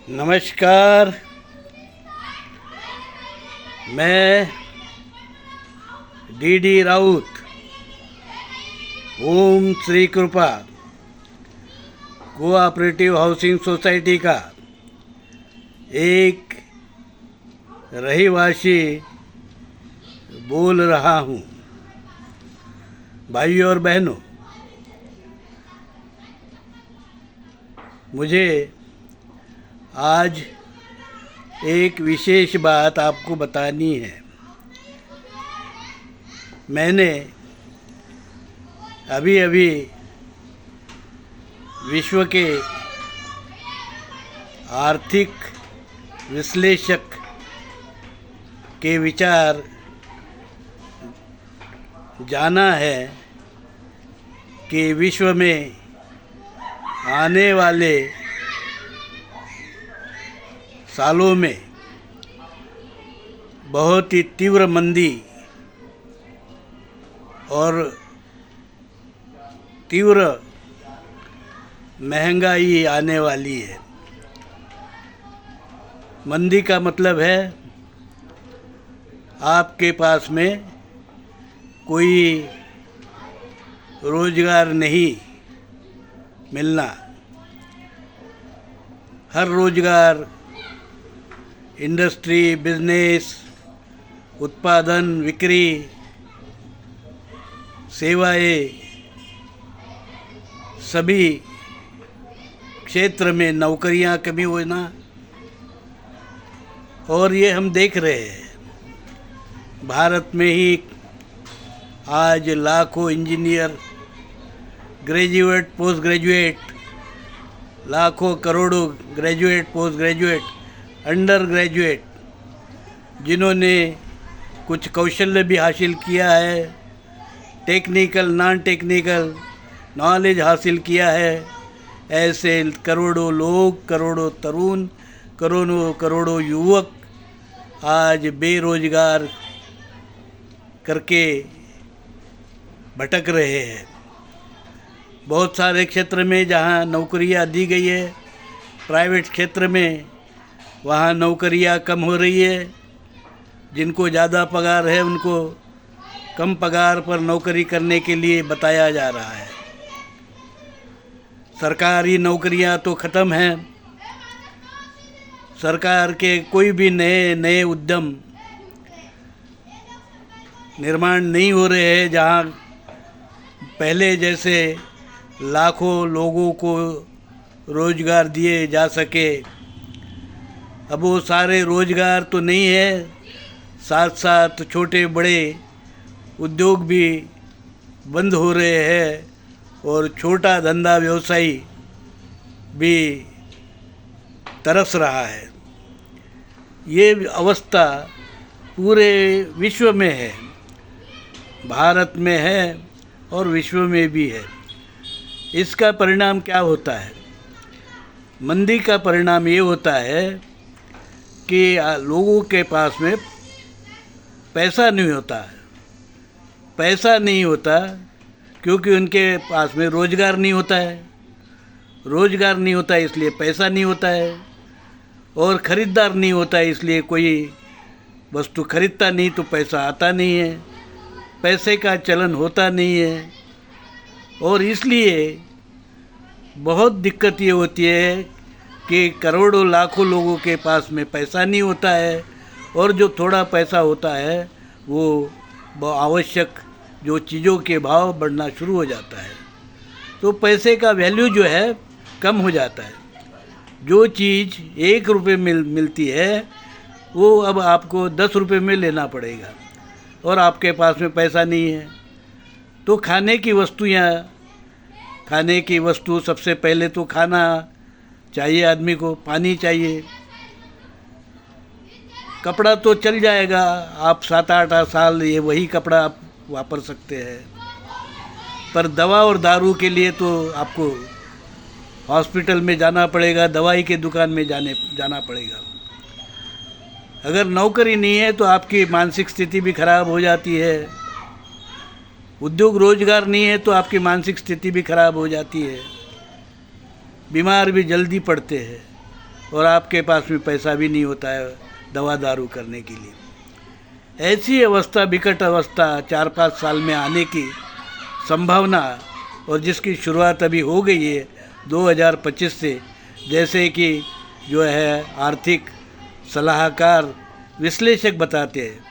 नमस्कार। मैं डी राउत, ओम श्री कृपा कोऑपरेटिव हाउसिंग सोसाइटी का एक रहिवासी बोल रहा हूँ। भाइयों और बहनों, मुझे आज एक विशेष बात आपको बतानी है। मैंने अभी अभी विश्व के आर्थिक विश्लेषक के विचार जाना है कि विश्व में आने वाले सालों में बहुत ही तीव्र मंदी और तीव्र महंगाई आने वाली है। मंदी का मतलब है आपके पास में कोई रोजगार नहीं मिलना। हर रोजगार, इंडस्ट्री, बिजनेस, उत्पादन, बिक्री, सेवाएं, सभी क्षेत्र में नौकरियां कमी होना, और ये हम देख रहे हैं। भारत में ही आज लाखों इंजीनियर, ग्रेजुएट, पोस्ट ग्रेजुएट, लाखों करोड़ों graduate, post graduate, under graduate, जिन्होंने कुछ कौशल्य भी हासिल किया है, टेक्निकल, नॉन टेक्निकल नॉलेज हासिल किया है, ऐसे करोड़ों लोग, करोड़ों तरुण, करोड़ों युवक आज बेरोजगार करके भटक रहे हैं। बहुत सारे क्षेत्र में जहां नौकरियां दी गई है, प्राइवेट क्षेत्र में, वहाँ नौकरियां कम हो रही है। जिनको ज़्यादा पगार है उनको कम पगार पर नौकरी करने के लिए बताया जा रहा है। सरकारी नौकरियां तो ख़त्म हैं। सरकार के कोई भी नए उद्यम निर्माण नहीं हो रहे हैं जहाँ पहले जैसे लाखों लोगों को रोजगार दिए जा सके। अब वो सारे रोजगार तो नहीं है, साथ साथ छोटे बड़े उद्योग भी बंद हो रहे हैं और छोटा धंधा व्यवसायी भी तरस रहा है। ये अवस्था पूरे विश्व में है, भारत में है और विश्व में भी है। इसका परिणाम क्या होता है? मंदी का परिणाम ये होता है कि लोगों के पास में पैसा नहीं होता है। पैसा नहीं होता क्योंकि उनके पास में रोजगार नहीं होता है। रोजगार नहीं होता इसलिए पैसा नहीं होता है, और ख़रीदार नहीं होता है इसलिए कोई वस्तु खरीदता नहीं तो पैसा आता नहीं है, पैसे का चलन होता नहीं है। और इसलिए बहुत दिक्कत ये होती है कि करोड़ों लाखों लोगों के पास में पैसा नहीं होता है, और जो थोड़ा पैसा होता है वो आवश्यक जो चीज़ों के भाव बढ़ना शुरू हो जाता है, तो पैसे का वैल्यू जो है कम हो जाता है। जो चीज़ 1 रुपये मिलती है वो अब आपको 10 रुपये में लेना पड़ेगा, और आपके पास में पैसा नहीं है। तो खाने की वस्तु सबसे पहले तो खाना चाहिए, आदमी को पानी चाहिए। कपड़ा तो चल जाएगा, आप 7-8 साल ये वही कपड़ा आप वापर सकते हैं, पर दवा और दारू के लिए तो आपको हॉस्पिटल में जाना पड़ेगा, दवाई के दुकान में जाना पड़ेगा। अगर नौकरी नहीं है तो आपकी मानसिक स्थिति भी खराब हो जाती है। उद्योग रोजगार नहीं है तो आपकी मानसिक स्थिति भी खराब हो जाती है, बीमार भी जल्दी पड़ते हैं। और आपके पास में पैसा भी नहीं होता है दवा दारू करने के लिए। ऐसी अवस्था, विकट अवस्था 4-5 साल में आने की संभावना, और जिसकी शुरुआत अभी हो गई है 2025 से, जैसे कि जो है आर्थिक सलाहकार विश्लेषक बताते हैं,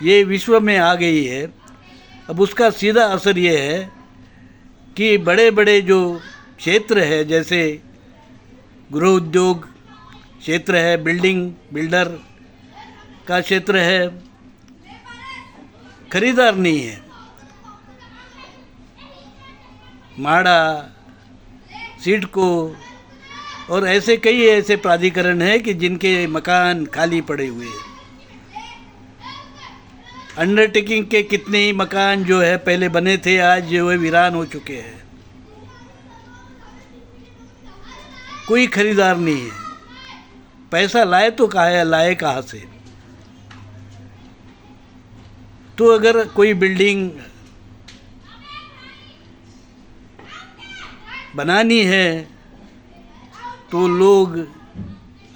ये विश्व में आ गई है। अब उसका सीधा असर ये है कि बड़े बड़े जो क्षेत्र है, जैसे गृह उद्योग क्षेत्र है, बिल्डर का क्षेत्र है, खरीदार नहीं है। माड़ा, सिडको और ऐसे कई ऐसे प्राधिकरण हैं कि जिनके मकान खाली पड़े हुए हैं। अंडरटेकिंग के कितने ही मकान जो है पहले बने थे, आज जो है वीरान हो चुके हैं। कोई खरीदार नहीं है। पैसा लाए तो लाए कहाँ से? तो अगर कोई बिल्डिंग बनानी है तो लोग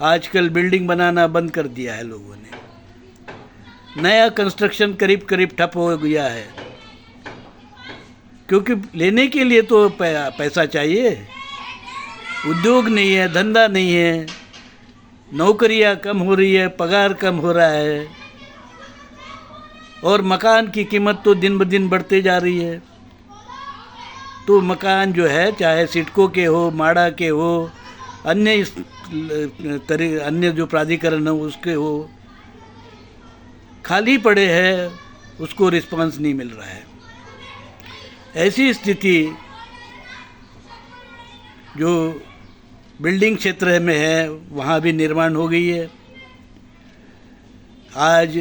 आजकल बिल्डिंग बनाना बंद कर दिया है लोगों ने। नया कंस्ट्रक्शन करीब करीब ठप हो गया है, क्योंकि लेने के लिए तो पैसा चाहिए। उद्योग नहीं है, धंधा नहीं है, नौकरियां कम हो रही है, पगार कम हो रहा है, और मकान की कीमत तो दिन ब दिन बढ़ते जा रही है। तो मकान जो है, चाहे सिडको के हो, माड़ा के हो, अन्य जो प्राधिकरण हो उसके हो, खाली पड़े हैं, उसको रिस्पांस नहीं मिल रहा है। ऐसी स्थिति जो बिल्डिंग क्षेत्र में है वहाँ भी निर्माण हो गई है। आज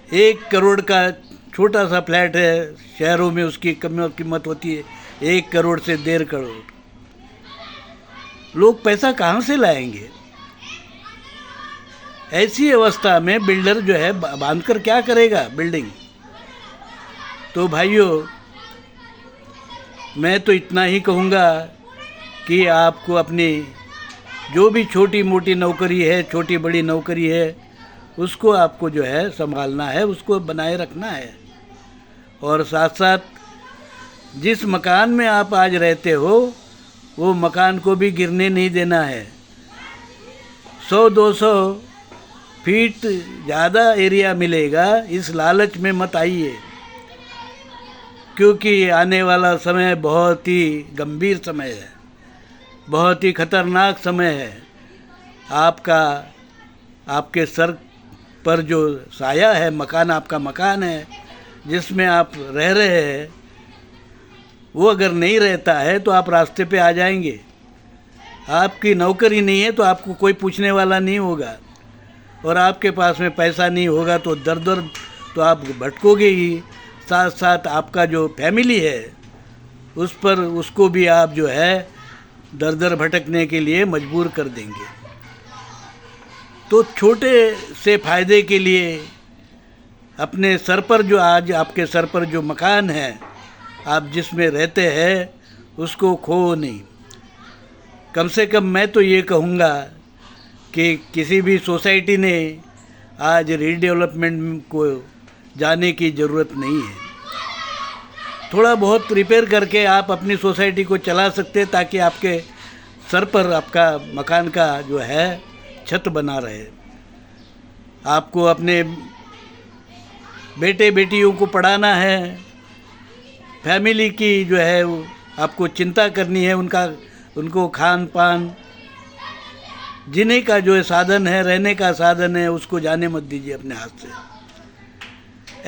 1 करोड़ का छोटा सा फ्लैट है, शहरों में उसकी कीमत होती है 1 करोड़ से 1.5 करोड़। लोग पैसा कहाँ से लाएंगे? ऐसी अवस्था में बिल्डर जो है बांधकर क्या करेगा बिल्डिंग? तो भाइयों, मैं तो इतना ही कहूँगा कि आपको अपनी जो भी छोटी मोटी नौकरी है, छोटी बड़ी नौकरी है, उसको आपको जो है संभालना है, उसको बनाए रखना है। और साथ साथ जिस मकान में आप आज रहते हो वो मकान को भी गिरने नहीं देना है। 100-200 फीट ज़्यादा एरिया मिलेगा, इस लालच में मत आइए, क्योंकि आने वाला समय बहुत ही गंभीर समय है, बहुत ही खतरनाक समय है। आपके सर पर जो साया है, मकान आपका मकान है जिसमें आप रह रहे हैं, वो अगर नहीं रहता है तो आप रास्ते पे आ जाएंगे। आपकी नौकरी नहीं है तो आपको कोई पूछने वाला नहीं होगा, और आपके पास में पैसा नहीं होगा तो दर दर तो आप भटकोगे ही। साथ साथ आपका जो फैमिली है उसको भी आप जो है दर दर भटकने के लिए मजबूर कर देंगे। तो छोटे से फ़ायदे के लिए अपने सर पर जो आज आपके सर पर जो मकान है, आप जिसमें रहते हैं, उसको खो नहीं। कम से कम मैं तो ये कहूँगा कि किसी भी सोसाइटी ने आज रीडेवलपमेंट को जाने की ज़रूरत नहीं है। थोड़ा बहुत रिपेयर करके आप अपनी सोसाइटी को चला सकते हैं, ताकि आपके सर पर आपका मकान का जो है छत बना रहे। आपको अपने बेटे बेटियों को पढ़ाना है, फैमिली की जो है आपको चिंता करनी है, उनको खान पान, जीने का जो साधन है, रहने का साधन है, उसको जाने मत दीजिए अपने हाथ से।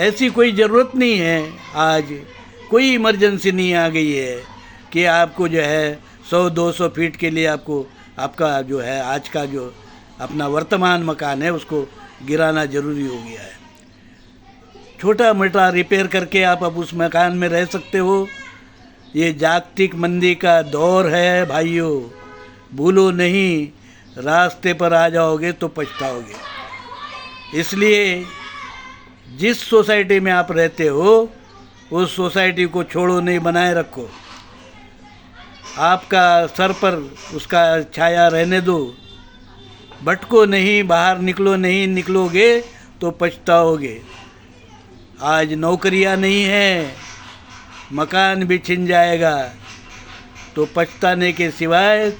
ऐसी कोई ज़रूरत नहीं है, आज कोई इमरजेंसी नहीं आ गई है कि आपको जो है 100-200 फीट के लिए आपका जो है आज का जो अपना वर्तमान मकान है उसको गिराना ज़रूरी हो गया है। छोटा मोटा रिपेयर करके आप अब उस मकान में रह सकते हो। ये जागतिक मंदी का दौर है भाइयों, भूलो नहीं, रास्ते पर आ जाओगे तो पछताओगे। इसलिए जिस सोसाइटी में आप रहते हो उस सोसाइटी को छोड़ो नहीं, बनाए रखो। आपका सर पर उसका छाया रहने दो। भटको नहीं, बाहर निकलो नहीं, निकलोगे तो पछताओगे। आज नौकरियां नहीं है, मकान भी छिन जाएगा, तो पछताने के सिवाय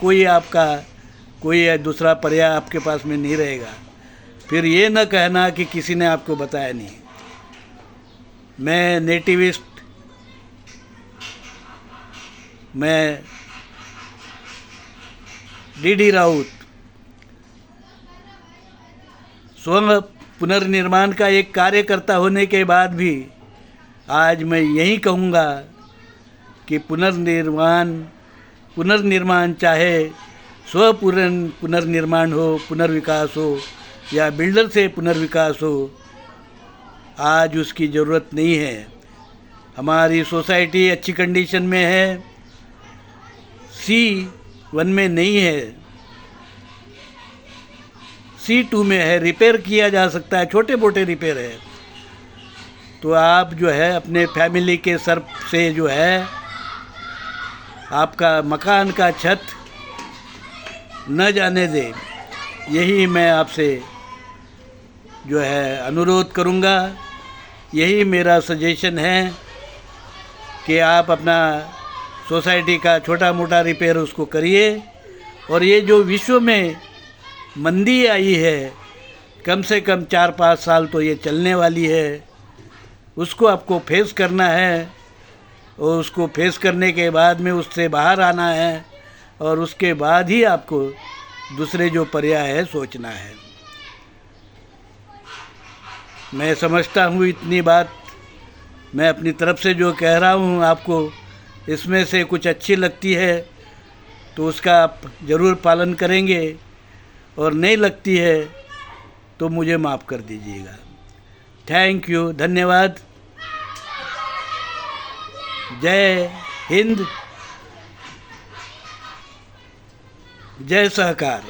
कोई दूसरा पर्याय आपके पास में नहीं रहेगा। फिर ये न कहना कि किसी ने आपको बताया नहीं। मैं नेटिविस्ट, मैं डी राउत, स्वयं पुनर्निर्माण का एक कार्यकर्ता होने के बाद भी आज मैं यही कहूँगा कि पुनर्निर्माण चाहे पुनर्निर्माण हो, पुनर्विकास हो या बिल्डर से पुनर्विकास हो, आज उसकी ज़रूरत नहीं है। हमारी सोसाइटी अच्छी कंडीशन में है, C1 में नहीं है, C2 में है, रिपेयर किया जा सकता है, छोटे मोटे रिपेयर है। तो आप जो है अपने फैमिली के सर से जो है आपका मकान का छत न जाने दें, यही मैं आपसे जो है अनुरोध करूँगा। यही मेरा सजेशन है कि आप अपना सोसाइटी का छोटा मोटा रिपेयर उसको करिए। और ये जो विश्व में मंदी आई है, कम से कम 4-5 साल तो ये चलने वाली है, उसको आपको फेस करना है। और उसको फेस करने के बाद में उससे बाहर आना है, और उसके बाद ही आपको दूसरे जो पर्याय है सोचना है। मैं समझता हूँ इतनी बात मैं अपनी तरफ से जो कह रहा हूँ, आपको इसमें से कुछ अच्छी लगती है तो उसका आप ज़रूर पालन करेंगे, और नहीं लगती है तो मुझे माफ़ कर दीजिएगा। थैंक यू, धन्यवाद। जय हिंद, जय सहकार।